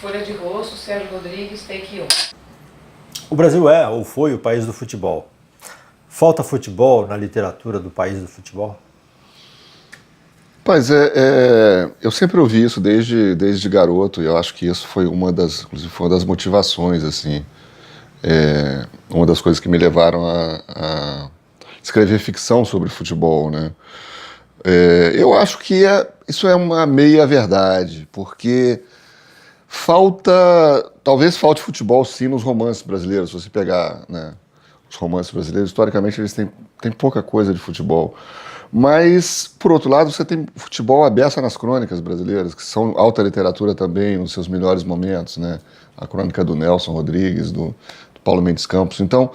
Folha de Rosto, Sérgio Rodrigues, take 1. O Brasil é ou foi o país do futebol. Falta futebol na literatura do país do futebol? Pois eu sempre ouvi isso desde garoto, e eu acho que isso foi inclusive foi uma das motivações, assim, uma das coisas que me levaram a escrever ficção sobre futebol, né? Eu acho que isso é uma meia-verdade, porque talvez falte futebol sim nos romances brasileiros. Se você pegar, né, os romances brasileiros, historicamente eles têm pouca coisa de futebol. Mas, por outro lado, você tem futebol à beça nas crônicas brasileiras, que são alta literatura também, nos seus melhores momentos, né? A crônica do Nelson Rodrigues, do Paulo Mendes Campos. Então,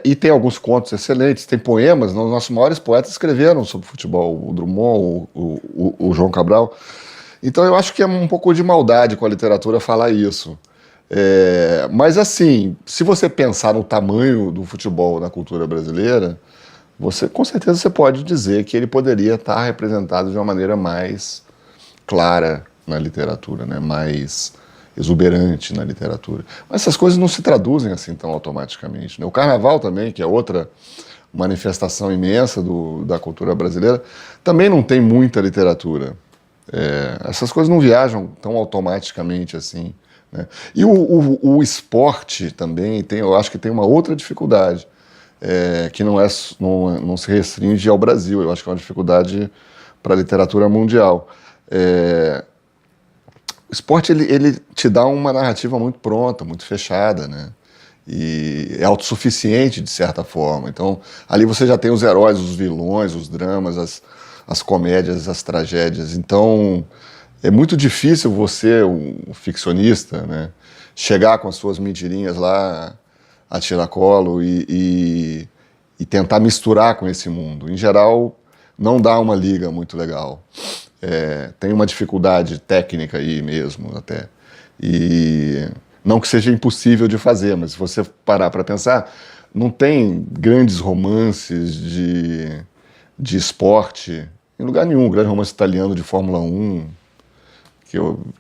e tem alguns contos excelentes, tem poemas, os nossos maiores poetas escreveram sobre futebol, o Drummond, o João Cabral. Então eu acho que é um pouco de maldade com a literatura falar isso. Mas assim, se você pensar no tamanho do futebol na cultura brasileira, com certeza você pode dizer que ele poderia estar representado de uma maneira mais clara na literatura, né? Mais exuberante na literatura. Mas essas coisas não se traduzem assim tão automaticamente, né? O carnaval também, que é outra manifestação imensa da cultura brasileira, também não tem muita literatura. Essas coisas não viajam tão automaticamente assim, né? E o esporte também eu acho que tem uma outra dificuldade, que não se restringe ao Brasil. Eu acho que é uma dificuldade para a literatura mundial. O esporte ele te dá uma narrativa muito pronta, muito fechada, né? E é autossuficiente de certa forma. Então ali você já tem os heróis, os vilões, os dramas, as comédias, as tragédias. Então é muito difícil você, um ficcionista, né, chegar com as suas mentirinhas lá a tiracolo e tentar misturar com esse mundo. Em geral, não dá uma liga muito legal. Tem uma dificuldade técnica aí mesmo até. E não que seja impossível de fazer, mas se você parar para pensar, não tem grandes romances de esporte em lugar nenhum. Grande romance italiano de Fórmula 1,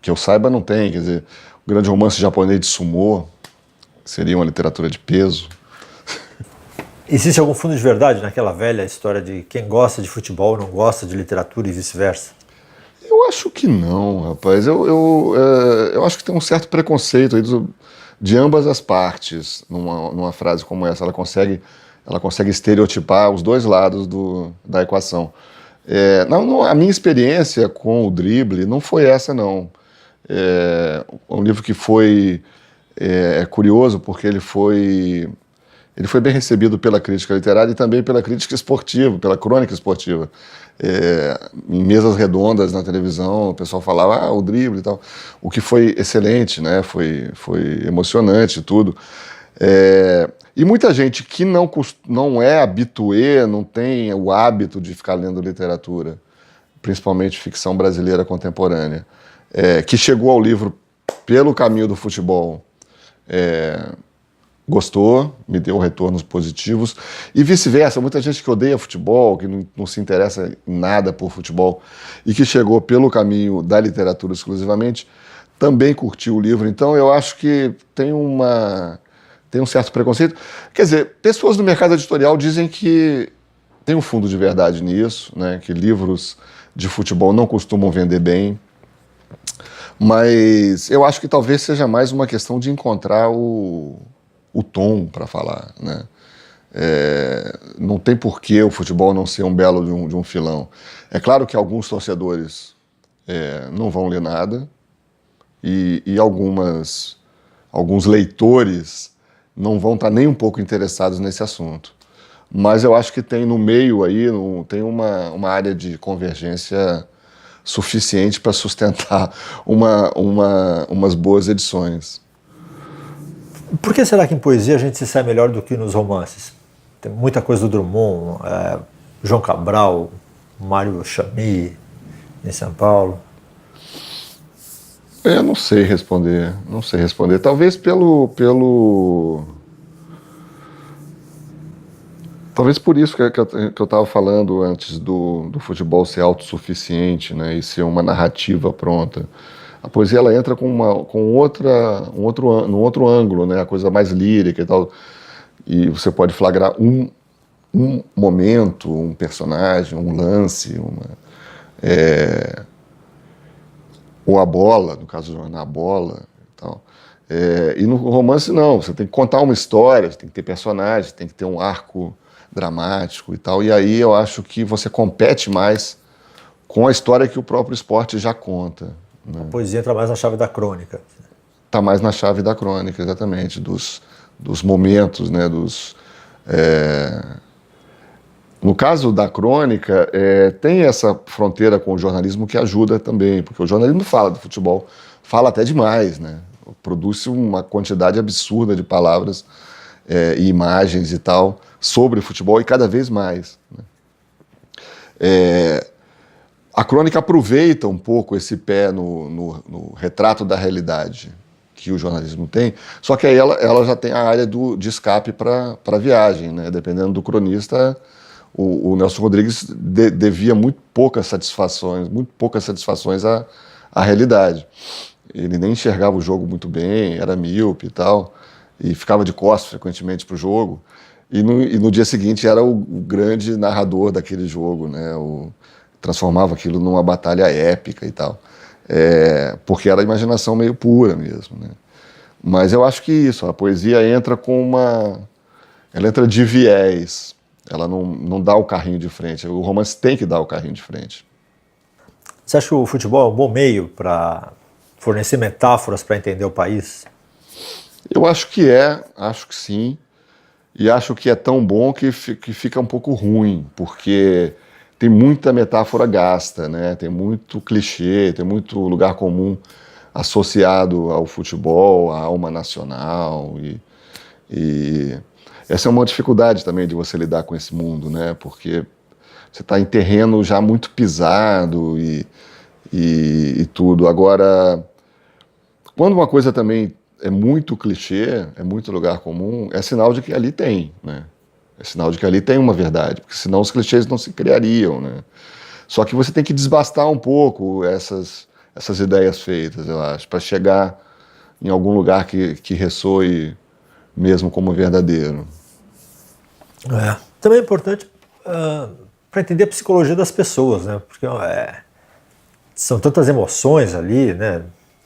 que eu saiba, não tem. Quer dizer, o grande romance japonês de sumô seria uma literatura de peso. Existe algum fundo de verdade naquela velha história de quem gosta de futebol não gosta de literatura e vice-versa? Eu acho que não, rapaz. Eu acho que tem um certo preconceito aí de ambas as partes numa frase como essa. Ela consegue estereotipar os dois lados da equação. A minha experiência com o drible não foi essa, não. Um livro que foi curioso porque ele foi bem recebido pela crítica literária e também pela crítica esportiva, pela crônica esportiva. Em mesas redondas na televisão, o pessoal falava, o drible e tal, o que foi excelente, né? Foi emocionante e tudo. E muita gente que não é habituê, não tem o hábito de ficar lendo literatura, principalmente ficção brasileira contemporânea, que chegou ao livro pelo caminho do futebol, gostou, me deu retornos positivos, e vice-versa. Muita gente que odeia futebol, que não se interessa em nada por futebol, e que chegou pelo caminho da literatura exclusivamente, também curtiu o livro. Então eu acho que tem um certo preconceito. Quer dizer, pessoas do mercado editorial dizem que tem um fundo de verdade nisso, né, que livros de futebol não costumam vender bem, mas eu acho que talvez seja mais uma questão de encontrar o tom para falar, né? Não tem por que o futebol não ser um belo de um filão. É claro que alguns torcedores não vão ler nada e alguns leitores não vão estar nem um pouco interessados nesse assunto. Mas eu acho que tem no meio aí, tem uma área de convergência suficiente para sustentar umas boas edições. Por que será que em poesia a gente se sai melhor do que nos romances? Tem muita coisa do Drummond, João Cabral, Mário Chamy, em São Paulo. Eu não sei responder. Talvez talvez por isso que eu estava falando antes do futebol ser autossuficiente, né, e ser uma narrativa pronta. A poesia ela entra num outro ângulo, né? A coisa mais lírica e tal. E você pode flagrar um momento, um personagem, um lance, ou a bola, no caso do jornal, a bola e tal. E no romance não, você tem que contar uma história, você tem que ter personagens, tem que ter um arco dramático e tal. E aí eu acho que você compete mais com a história que o próprio esporte já conta. Né? A poesia entra mais na chave da crônica. Está mais na chave da crônica, exatamente, dos momentos, né? No caso da crônica, tem essa fronteira com o jornalismo que ajuda também, porque o jornalismo fala do futebol, fala até demais, né? Produz uma quantidade absurda de palavras e imagens e tal sobre o futebol e cada vez mais. Né? A crônica aproveita um pouco esse pé no retrato da realidade que o jornalismo tem, só que aí ela já tem a área de escape para a viagem, né? Dependendo do cronista, o Nelson Rodrigues devia muito poucas satisfações à realidade. Ele nem enxergava o jogo muito bem, era míope e tal, e ficava de costas frequentemente para o jogo. E no dia seguinte era o grande narrador daquele jogo, né? Transformava aquilo numa batalha épica e tal. Porque era a imaginação meio pura mesmo, né? Mas eu acho que isso, a poesia entra ela entra de viés, ela não dá o carrinho de frente, o romance tem que dar o carrinho de frente. Você acha que o futebol é um bom meio para fornecer metáforas para entender o país? Eu acho que acho que sim, e acho que é tão bom que fica um pouco ruim, porque tem muita metáfora gasta, né? Tem muito clichê, tem muito lugar comum associado ao futebol, à alma nacional, e essa é uma dificuldade também de você lidar com esse mundo, né? Porque você está em terreno já muito pisado e tudo. Agora, quando uma coisa também é muito clichê, é muito lugar comum, é sinal de que ali tem, né? É sinal de que ali tem uma verdade, porque senão os clichês não se criariam, né? Só que você tem que desbastar um pouco essas ideias feitas, eu acho, para chegar em algum lugar que ressoe mesmo como verdadeiro. Também é importante para entender a psicologia das pessoas, né? Porque são tantas emoções ali, né?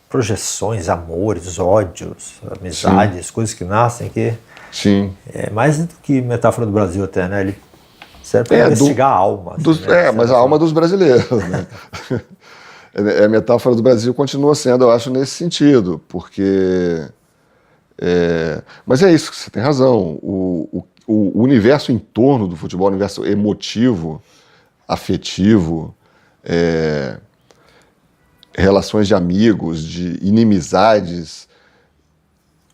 Projeções, amores, ódios, amizades, sim, coisas que nascem que sim, é mais do que metáfora do Brasil até, né? Ele serve para investigar a alma. Assim, né? Mas a alma dos brasileiros, né? A metáfora do Brasil continua sendo, eu acho, nesse sentido, porque... mas é isso, você tem razão. O universo em torno do futebol, o universo emotivo, afetivo, relações de amigos, de inimizades,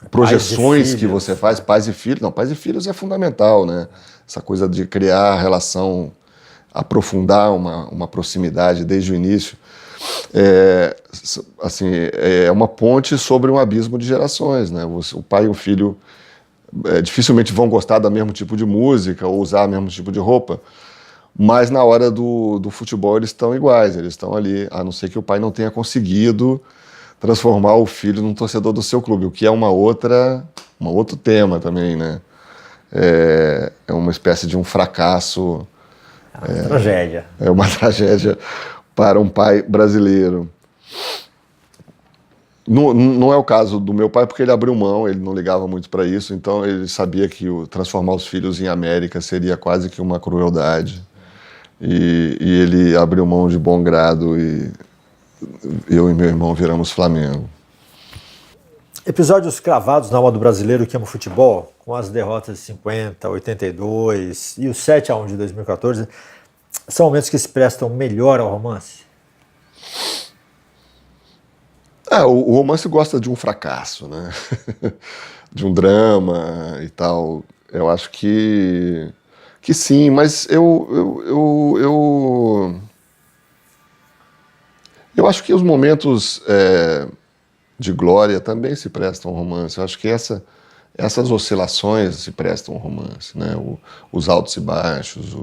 projeções que você faz, pais e filhos. Não, pais e filhos é fundamental, né? Essa coisa de criar relação, aprofundar uma proximidade desde o início. É uma ponte sobre um abismo de gerações, né? O pai e o filho dificilmente vão gostar do mesmo tipo de música ou usar o mesmo tipo de roupa, mas na hora do futebol eles estão iguais, eles estão ali, a não ser que o pai não tenha conseguido transformar o filho num torcedor do seu clube, o que é um outro tema também, né? É uma espécie de um fracasso. É uma tragédia. É uma tragédia para um pai brasileiro. Não é o caso do meu pai, porque ele abriu mão, ele não ligava muito para isso, então ele sabia que transformar os filhos em América seria quase que uma crueldade. E ele abriu mão de bom grado e eu e meu irmão viramos Flamengo. Episódios cravados na alma do brasileiro que ama o futebol, com as derrotas de 50, 82 e o 7-1 de 2014, são momentos que se prestam melhor ao romance? O romance gosta de um fracasso, né? De um drama e tal. Eu acho que sim, mas eu acho que os momentos de glória também se prestam ao romance. Eu acho que essas oscilações se prestam ao romance, né? Os altos e baixos,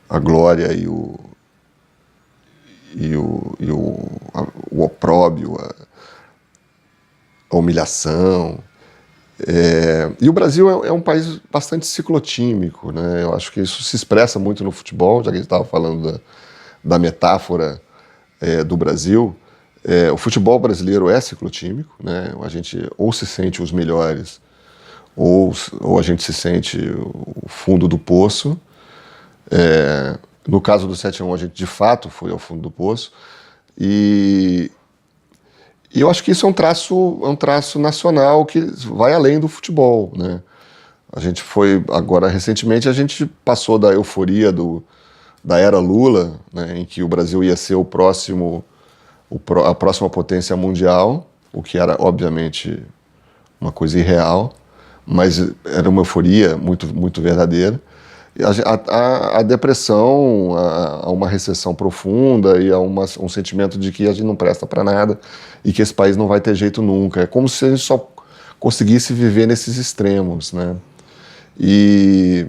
a glória o opróbio, a humilhação. E o Brasil é um país bastante ciclotímico, né? Eu acho que isso se expressa muito no futebol, já que a gente estava falando da metáfora do Brasil. O futebol brasileiro é ciclotímico, né? A gente ou se sente os melhores ou a gente se sente o fundo do poço. No caso do 7-1, a gente de fato foi ao fundo do poço. E eu acho que isso é um traço nacional que vai além do futebol, né? A gente foi, agora recentemente, a gente passou da euforia da era Lula, né, em que o Brasil ia ser a próxima potência mundial, o que era, obviamente, uma coisa irreal, mas era uma euforia muito, muito verdadeira. A depressão, a uma recessão profunda e a um sentimento de que a gente não presta para nada e que esse país não vai ter jeito nunca. É como se a gente só conseguisse viver nesses extremos, né? E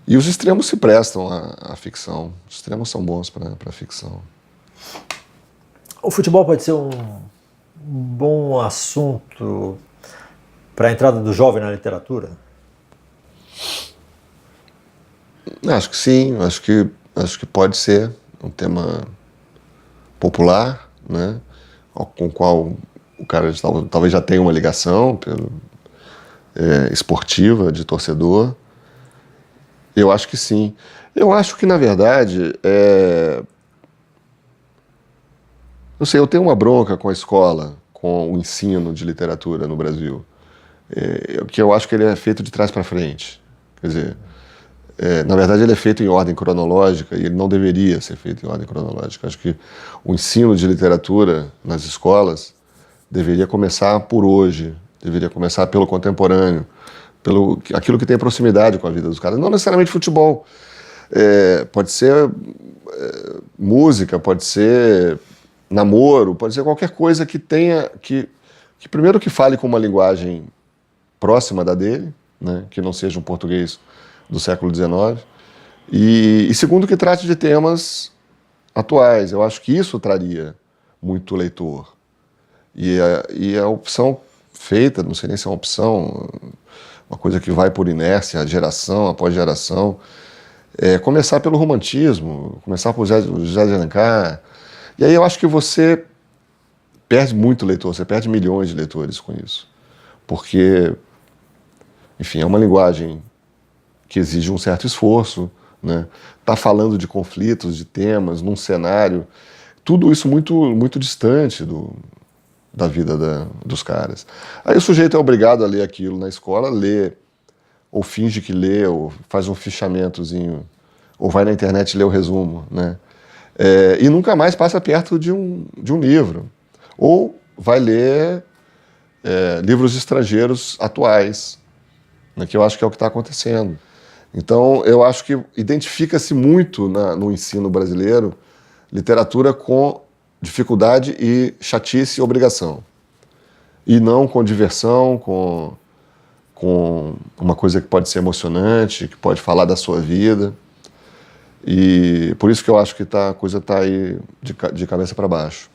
os extremos se prestam à ficção. Os extremos são bons para a ficção. O futebol pode ser um bom assunto para a entrada do jovem na literatura? Acho que sim, acho que pode ser um tema popular, né, com o qual o cara talvez já tenha uma ligação esportiva, de torcedor. Eu acho que sim. Eu acho que, na verdade, não sei, eu tenho uma bronca com a escola, com o ensino de literatura no Brasil, que eu acho que ele é feito de trás para frente. Quer dizer, na verdade, ele é feito em ordem cronológica e ele não deveria ser feito em ordem cronológica. Acho que o ensino de literatura nas escolas deveria começar por hoje, deveria começar pelo contemporâneo, pelo aquilo que tem proximidade com a vida dos caras. Não necessariamente futebol. Pode ser música, pode ser namoro, pode ser qualquer coisa que tenha, que primeiro que fale com uma linguagem próxima da dele, né, que não seja um português do século XIX, e segundo que trate de temas atuais. Eu acho que isso traria muito leitor. E a opção feita, não sei nem se é uma opção, uma coisa que vai por inércia, geração após geração, começar pelo romantismo, começar por José de Alencar. E aí eu acho que você perde muito leitor, você perde milhões de leitores com isso. Porque, enfim, é uma linguagem que exige um certo esforço, né? Tá falando de conflitos, de temas, num cenário, tudo isso muito, muito distante da vida dos caras. Aí o sujeito é obrigado a ler aquilo na escola, lê, ou finge que lê, ou faz um fichamentozinho, ou vai na internet ler o resumo, né? E nunca mais passa perto de um livro. Ou vai ler livros estrangeiros atuais, né, que eu acho que é o que está acontecendo. Então, eu acho que identifica-se muito no ensino brasileiro literatura com dificuldade e chatice e obrigação. E não com diversão, com uma coisa que pode ser emocionante, que pode falar da sua vida. E por isso que eu acho que a coisa está aí de cabeça para baixo.